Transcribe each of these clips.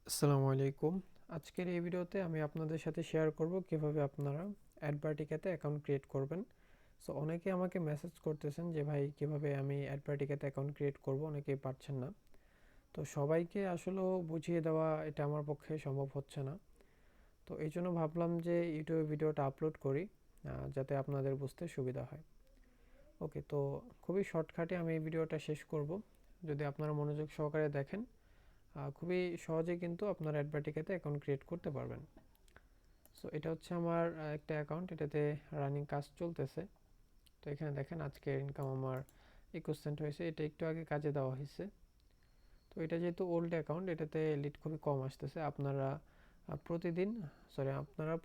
আসসালামু আলাইকুম। আজকের এই ভিডিওতে আমি আপনাদের সাথে শেয়ার করব কিভাবে আপনারা অ্যাডভার্টিকাতে অ্যাকাউন্ট ক্রিয়েট করবেন। সো অনেকে আমাকে মেসেজ করতেছেন যে ভাই কিভাবে আমি অ্যাডভার্টিকাতে অ্যাকাউন্ট ক্রিয়েট করব, অনেকেই পারছেন না। তো সবাইকে আসলেও বুঝিয়ে দেওয়া এটা আমার পক্ষে সম্ভব হচ্ছে না। তো এই জন্য ভাবলাম যে ইউটিউবে ভিডিওটা আপলোড করি, যাতে আপনাদের বুঝতে সুবিধা হয়। ওকে, তো খুবই শর্টকাটে আমি এই ভিডিওটা শেষ করব। যদি আপনারা মনোযোগ সহকারে দেখেন, খুবই সহজে কিন্তু আপনার অ্যাডভার্টিকাতে অ্যাকাউন্ট ক্রিয়েট করতে পারবেন। সো এটা হচ্ছে আমার একটা অ্যাকাউন্ট, এটাতে রানিং কাজ চলতেছে। তো এখানে দেখেন আজকের ইনকাম আমার 21 সেন্ট হয়েছে, এটা একটু আগে কাজে দেওয়া হয়েছে। তো এটা যেহেতু ওল্ড অ্যাকাউন্ট, এটাতে লিড খুবই কম আসতেছে। আপনারা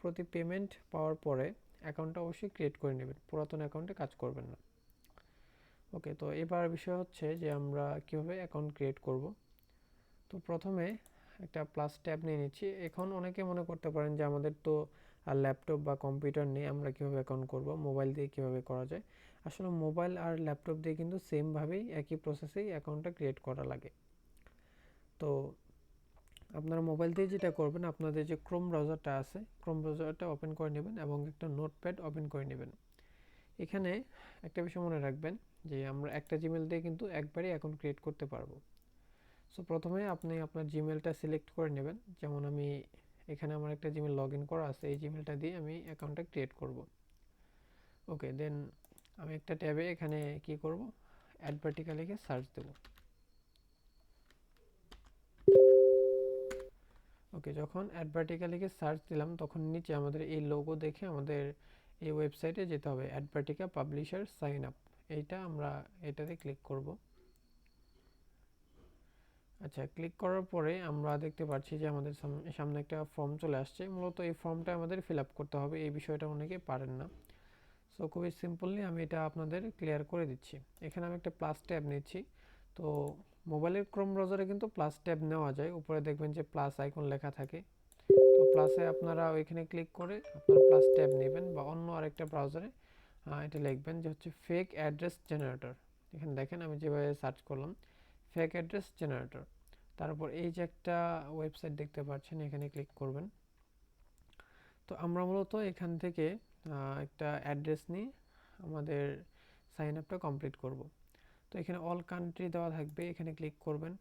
প্রতি পেমেন্ট পাওয়ার পরে অ্যাকাউন্টটা অবশ্যই ক্রিয়েট করে নেবেন, পুরাতন অ্যাকাউন্টে কাজ করবেন না। ওকে, তো এবার বিষয় হচ্ছে যে আমরা কীভাবে অ্যাকাউন্ট ক্রিয়েট করব। তো প্রথমে একটা প্লাস ট্যাব নিয়ে নিচ্ছি। এখন অনেকে মনে করতে পারেন যে আমাদের তো ল্যাপটপ বা কম্পিউটার নেই, আমরা কীভাবে অ্যাকাউন্ট করব, মোবাইল দিয়ে কীভাবে করা যায়। আসলে মোবাইল আর ল্যাপটপ দিয়ে কিন্তু সেমভাবেই একই প্রসেসেই অ্যাকাউন্টটা ক্রিয়েট করা লাগে। তো আপনারা মোবাইল দিয়ে যেটা করবেন, আপনাদের যে ক্রোম ব্রাউজারটা আছে, ক্রোম ব্রাউজারটা ওপেন করে নেবেন এবং একটা নোটপ্যাড ওপেন করে নেবেন। এখানে একটা বিষয় মনে রাখবেন যে আমরা একটা জিমেল দিয়ে কিন্তু একবারই অ্যাকাউন্ট ক্রিয়েট করতে পারবো। সো প্রথমে আপনি আপনার জিমেলটা সিলেক্ট করে নেবেন। যেমন আমি এখানে আমার একটা জিমেল লগ ইন করা আছে, এই জিমেলটা দিয়ে আমি অ্যাকাউন্টটা ক্রিয়েট করব। ওকে, দেন আমি একটা ট্যাবে এখানে কি করব, অ্যাডভার্টিকা লিখে সার্চ দেব। ওকে, যখন অ্যাডভার্টিকা লিখে সার্চ দিলাম তখন নিচে আমাদের এই লোগো দেখে আমাদের এই ওয়েবসাইটে যেতে হবে, অ্যাডভার্টিকা পাবলিশার সাইন আপ। আমরা এটাতে ক্লিক করব। আচ্ছা, ক্লিক করার পরে আমরা দেখতে পাচ্ছি যে আমাদের সামনে একটা ফর্ম চলে আসছে। মূলত এই ফর্মটা আমাদের ফিল আপ করতে হবে, এই বিষয়টা অনেকে পারেন না। সো খুবই সিম্পলি আমি এটা আপনাদের ক্লিয়ার করে দিচ্ছি। এখানে আমি একটা প্লাস ট্যাব নিচ্ছি। তো মোবাইলের ক্রোম ব্রাউজারে কিন্তু প্লাস ট্যাব নেওয়া যায়, উপরে দেখবেন যে প্লাস আইকন লেখা থাকে। তো প্লাসে আপনারা ওইখানে ক্লিক করে আপনারা প্লাস ট্যাব নেবেন, বা অন্য আরেকটা ব্রাউজারে এটা লিখবেন যে হচ্ছে ফেক অ্যাড্রেস জেনারেটর। এখানে দেখেন আমি যেভাবে সার্চ করলাম, ফেক অ্যাড্রেস জেনারেটর। তারপর এই যে একটা ওয়েবসাইট দেখতে পাচ্ছেন, এখানে ক্লিক করবেন। তো আমরা মূলত এখান থেকে একটা অ্যাড্রেস নিয়ে আমাদের সাইন আপটা কমপ্লিট করব। তো এখানে অল কান্ট্রি দেওয়া থাকবে, এখানে ক্লিক করবেন।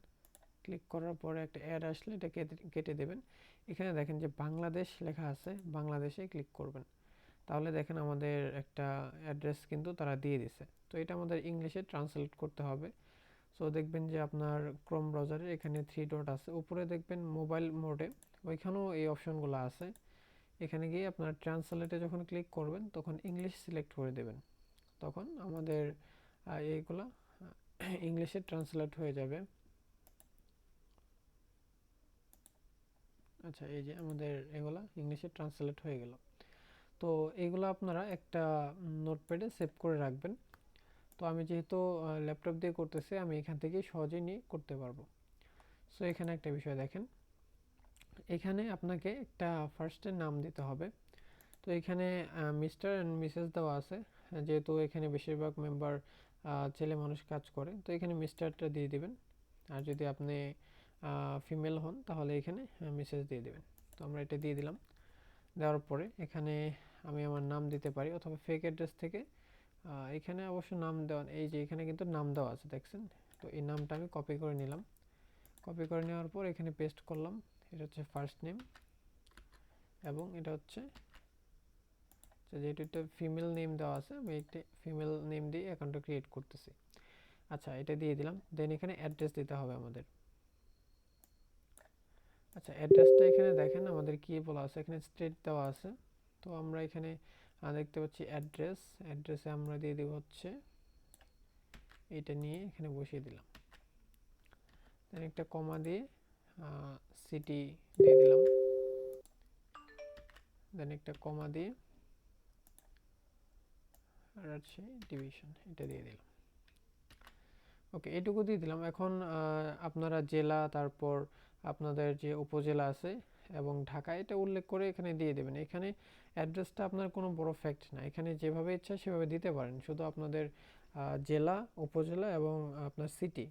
ক্লিক করার পরে একটা অ্যাড আসলে এটা কেটে দেবেন। এখানে দেখেন যে বাংলাদেশ লেখা আছে, বাংলাদেশে ক্লিক করবেন। তাহলে দেখেন আমাদের একটা অ্যাড্রেস কিন্তু তারা দিয়ে দিছে। তো এটা আমাদের ইংলিশে ট্রান্সলেট করতে হবে। সো দেখবেন যে আপনার ক্রোম ব্রাউজারে এখানে থ্রি ডট আছে, উপরে দেখবেন মোবাইল মোডে, ওইখানেও এই অপশনগুলো আছে। এখানে গিয়ে আপনার ট্রান্সলেটে যখন ক্লিক করবেন তখন ইংলিশ সিলেক্ট করে দেবেন। তখন আমাদের এইগুলা ইংলিশে ট্রান্সলেট হয়ে যাবে। আচ্ছা, এই যে আমাদের এগুলা ইংলিশে ট্রান্সলেট হয়ে গেল। তো এগুলো আপনারা একটা নোটপ্যাডে সেভ করে রাখবেন। তো আমি যেহেতু ল্যাপটপ দিয়ে করতেছি, আমি এখান থেকে সহজেই নিয়ে করতে পারবো। সো এখানে একটা বিষয় দেখেন, এখানে আপনাকে একটা ফার্স্টের নাম দিতে হবে। তো এখানে মিস্টার অ্যান্ড মিসেস দেওয়া আছে, যেহেতু এখানে বেশিরভাগ মেম্বার ছেলে মানুষ কাজ করে, তো এখানে মিস্টারটা দিয়ে দিবেন। আর যদি আপনি ফিমেল হন তাহলে এখানে মিসেস দিয়ে দেবেন। তো আমরা এটা দিয়ে দিলাম। দেওয়ার পরে এখানে আমি আমার নাম দিতে পারি, অথবা ফেক অ্যাড্রেস থেকে এখানে অবশ্য নাম দেওয়া, এই যে এখানে কিন্তু নাম দেওয়া আছে দেখছেন। তো এই নামটা আমি কপি করে নিলাম। কপি করে নেওয়ার পর এখানে পেস্ট করলাম। এটা হচ্ছে ফার্স্ট নেম, এবং এটা হচ্ছে যেহেতু এটা ফিমেল নেম দেওয়া আছে, আমি একটা ফিমেল নেম দিয়ে অ্যাকাউন্টটা ক্রিয়েট করতেছি। আচ্ছা, এটা দিয়ে দিলাম। দেন এখানে অ্যাড্রেস দিতে হবে আমাদের। আচ্ছা, অ্যাড্রেসটা এখানে দেখেন আমাদের কি বলা আছে, এখানে স্টেট দেওয়া আছে। তো আমরা এখানে দেখতে পাচ্ছি অ্যাড্রেসে আমরা দিয়ে দেব হচ্ছে এটা, নিয়ে এখানে বসিয়ে দিলাম। দেন একটা কমা দিয়ে সিটি দিয়ে দিলাম। দেন একটা কমা দিয়ে রাজশাহী ডিভিশন এটা দিয়ে দিলাম। ওকে, এটুকু দিয়ে দিলাম। এখন আপনারা জেলা, তারপর আপনাদের যে উপজেলা আছে এবং ঢাকা, এটা উল্লেখ করে এখানে দিয়ে দেবেন। এখানে অ্যাড্রেসটা আপনার কোনো বড় ফ্যাক্ট না, এখানে যেভাবে ইচ্ছা সেভাবে দিতে পারেন। শুধু আপনাদের জেলা, উপজেলা এবং আপনার সিটি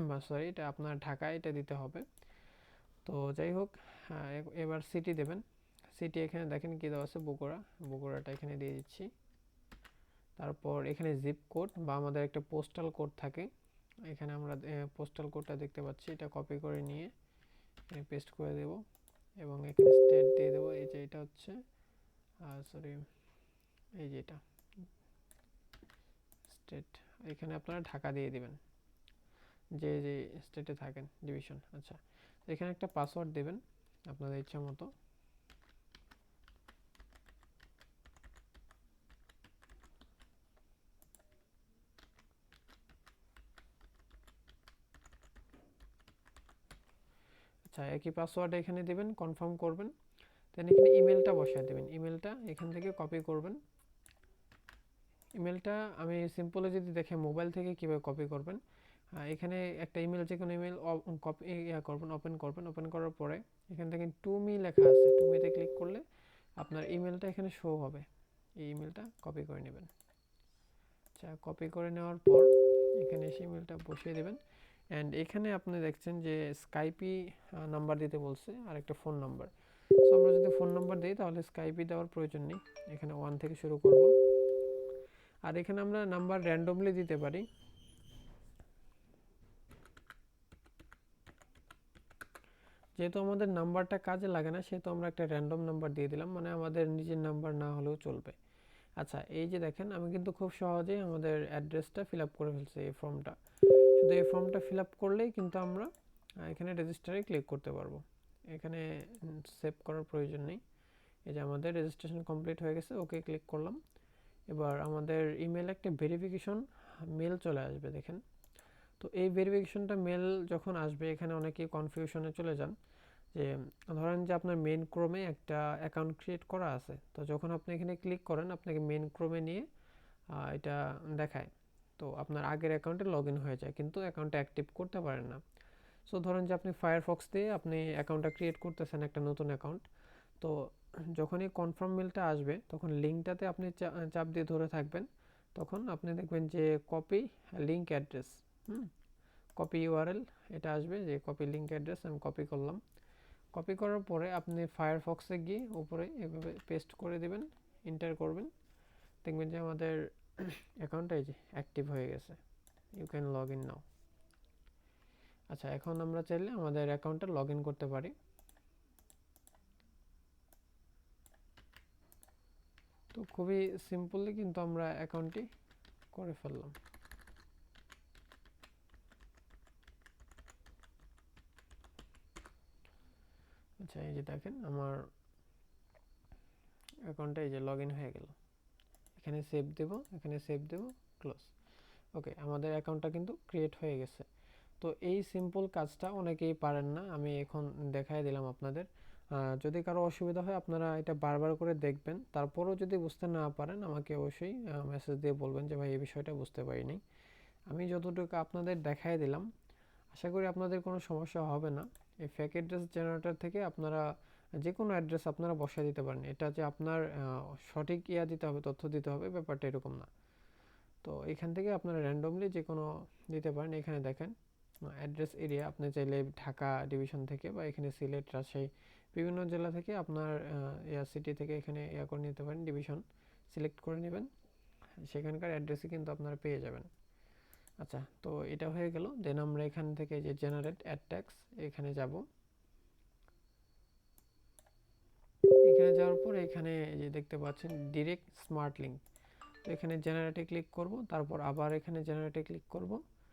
বা সরি এটা আপনার ঢাকা, এটা দিতে হবে। তো যাই হোক, এবার সিটি দেবেন। সিটি এখানে দেখেন কি দেওয়া আছে, বগুড়া, বগুড়াটা এখানে দিয়ে দিচ্ছি। তারপর এখানে জিপ কোড বা আমাদের একটা পোস্টাল কোড থাকে, এখানে আমরা পোস্টাল কোডটা দেখতে পাচ্ছি, এটা কপি করে নিয়ে এখানে পেস্ট করে দেব এবং এখানে স্টেট দিয়ে দেবো। এই যে এটা হচ্ছে সরি, এই যে এটা স্টেট, এখানে আপনারা ঢাকা দিয়ে দিবেন যে যে স্টেটে থাকেন, ডিভিশন। আচ্ছা, এখানে একটা পাসওয়ার্ড দেবেন আপনাদের ইচ্ছা মতো। আচ্ছা, একই পাসওয়ার্ড এখানে দিবেন, কনফার্ম করবেন। দেন এখানে ইমেলটা বসায় দেবেন, ইমেলটা এখান থেকে কপি করবেন। ইমেলটা আমি সিম্পলে যদি দেখে মোবাইল থেকে কিভাবে কপি করবেন, এখানে একটা ইমেল, যে কোনো ইমেল কপি করবেন, ওপেন করবেন। ওপেন করার পরে এখান থেকে টু মি লেখা আছে, টু মিতে ক্লিক করলে আপনার ইমেলটা এখানে শো হবে। এই ইমেলটা কপি করে নেবেন। আচ্ছা, কপি করে নেওয়ার পর এখানে এসে ইমেলটা বসিয়ে দেবেন। অ্যান্ড এখানে আপনি দেখছেন যে স্কাইপি নাম্বার দিতে বলছে আর একটা ফোন নাম্বার। সো আমরা যদি ফোন নাম্বার দিই তাহলে স্কাইপি দেওয়ার প্রয়োজন নেই, এখানে 1 থেকে শুরু করব। আর এখানে আমরা নাম্বার র্যান্ডমলি দিতে পারি। যেহেতু আমাদের নাম্বারটা কাজে লাগে না, সেহেতু আমরা একটা র্যান্ডম নাম্বার দিয়ে দিলাম, মানে আমাদের নিজের নাম্বার না হলেও চলবে। আচ্ছা, এই যে দেখেন আমি কিন্তু খুব সহজেই আমাদের অ্যাড্রেসটা ফিল আপ করে ফেলছি এই ফর্মটা। শুধু এই ফর্মটা ফিল আপ করলেই কিন্তু আমরা এখানে রেজিস্টারে ক্লিক করতে পারবো। এখানে সেভ করার প্রয়োজন নেই। এই যে আমাদের রেজিস্ট্রেশন কমপ্লিট হয়ে গেছে, ওকে ক্লিক করলাম। এবার আমাদের ইমেলে একটা ভেরিফিকেশন মেল চলে আসবে, দেখেন। তো এই ভেরিফিকেশনটা মেল যখন আসবে, এখানে অনেকেই কনফিউশনে চলে যান যে ধরেন যে আপনার মেন ক্রোমে একটা অ্যাকাউন্ট ক্রিয়েট করা আছে, তো যখন আপনি এখানে ক্লিক করেন আপনাকে মেন ক্রোমে নিয়ে এটা দেখায়। তো আপনার আগের অ্যাকাউন্টে লগ ইন হয়ে যায়, কিন্তু অ্যাকাউন্টটা অ্যাক্টিভ করতে পারেন না। সো ধরেন যে আপনি ফায়ারফক্স দিয়ে আপনি অ্যাকাউন্টটা ক্রিয়েট করতেছেন, একটা নতুন অ্যাকাউন্ট। তো যখনই কনফার্ম মেলটা আসবে তখন লিঙ্কটাতে আপনি চাপ দিয়ে ধরে থাকবেন। তখন আপনি দেখবেন যে copy link address, copy URL এটা আসবে, যে কপি লিঙ্ক অ্যাড্রেস আমি কপি করলাম। কপি করার পরে আপনি ফায়ারফক্সে গিয়ে উপরে এভাবে পেস্ট করে দেবেন, এন্টার করবেন। দেখবেন যে আমাদের অ্যাকাউন্টটা এই যে অ্যাক্টিভ হয়ে গেছে, you can log in now. আচ্ছা, এখন আমরা চাইলে আমাদের অ্যাকাউন্টটা লগ ইন করতে পারি। তো খুবই সিম্পলি কিন্তু আমরা অ্যাকাউন্টটি করে ফেললাম। আচ্ছা, এই যে দেখেন আমার অ্যাকাউন্টটা এই যে লগ ইন হয়ে গেল। এখানে সেভ দেব, এখানে সেভ দেব, ক্লোজ। ওকে, আমাদের অ্যাকাউন্টটা কিন্তু ক্রিয়েট হয়ে গেছে। তো এই সিম্পল কাজটা অনেকেই পারেন না, আমি এখন দেখাই দিলাম আপনাদের। যদি কারো অসুবিধা হয় আপনারা এটা বারবার করে দেখবেন, তারপরও যদি বুঝতে না পারেন আমাকে অবশ্যই মেসেজ দিয়ে বলবেন যে ভাই এই বিষয়টা বুঝতে পারিনি। আমি যতটুকু আপনাদের দেখাই দিলাম, আশা করি আপনাদের কোনো সমস্যা হবে না। এই ফেক অ্যাড্রেস জেনারেটর থেকে আপনারা যে কোনো অ্যাড্রেস আপনারা বসায় দিতে পারেন, এটা যে আপনার সঠিক দিতে হবে, তথ্য দিতে হবে, ব্যাপারটা এরকম না। তো এখান থেকে আপনারা র্যান্ডমলি যে কোনো দিতে পারেন। এখানে দেখেন অ্যাড্রেস এরিয়া, আপনি চাইলে ঢাকা ডিভিশন থেকে বা এখানে সিলেট, রাজশাহী বিভিন্ন জেলা থেকে আপনার সিটি থেকে এখানে করে নিতে পারেন, ডিভিশন সিলেক্ট করে নেবেন, সেখানকার অ্যাড্রেসই কিন্তু আপনারা পেয়ে যাবেন। আচ্ছা, তো এটা হয়ে গেল। দেন আমরা এখান থেকে যে জেনারেট অ্যাড ট্যাক্স এখানে যাব। এখানে যাওয়ার পর এখানে যে দেখতে পাচ্ছেন ডিরেক্ট স্মার্ট লিঙ্ক, তো এখানে জেনারেটে ক্লিক করব, তারপর আবার এখানে জেনারেটে ক্লিক করব।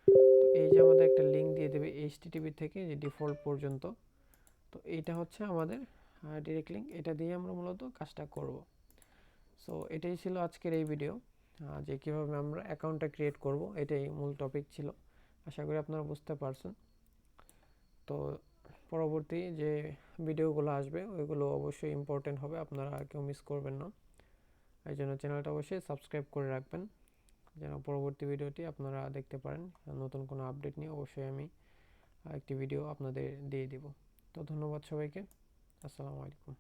তো এই যে আমাদের একটা লিঙ্ক দিয়ে দেবে এইচটিটিপি থেকে যে ডিফল্ট পর্যন্ত। তো এইটা হচ্ছে আমাদের ডিরেক্ট লিঙ্ক, এটা দিয়ে আমরা মূলত কাজটা করব। সো এটাই ছিল আজকের এই ভিডিও, যে কীভাবে আমরা অ্যাকাউন্টটা ক্রিয়েট করব, এটাই মূল টপিক ছিল। আশা করি আপনারা বুঝতে পারছেন। তো পরবর্তী যে ভিডিওগুলো আসবে ওইগুলো অবশ্যই ইম্পর্টেন্ট হবে, আপনারা কেউ মিস করবেন না। এই জন্য চ্যানেলটা অবশ্যই সাবস্ক্রাইব করে রাখবেন, যেন পরবর্তী ভিডিওটি আপনারা দেখতে পারেন। নতুন কোনো আপডেট নিয়ে অবশ্যই আমি একটি ভিডিও আপনাদের দিয়ে দিব। তো ধন্যবাদ সবাইকে, আসসালামু আলাইকুম।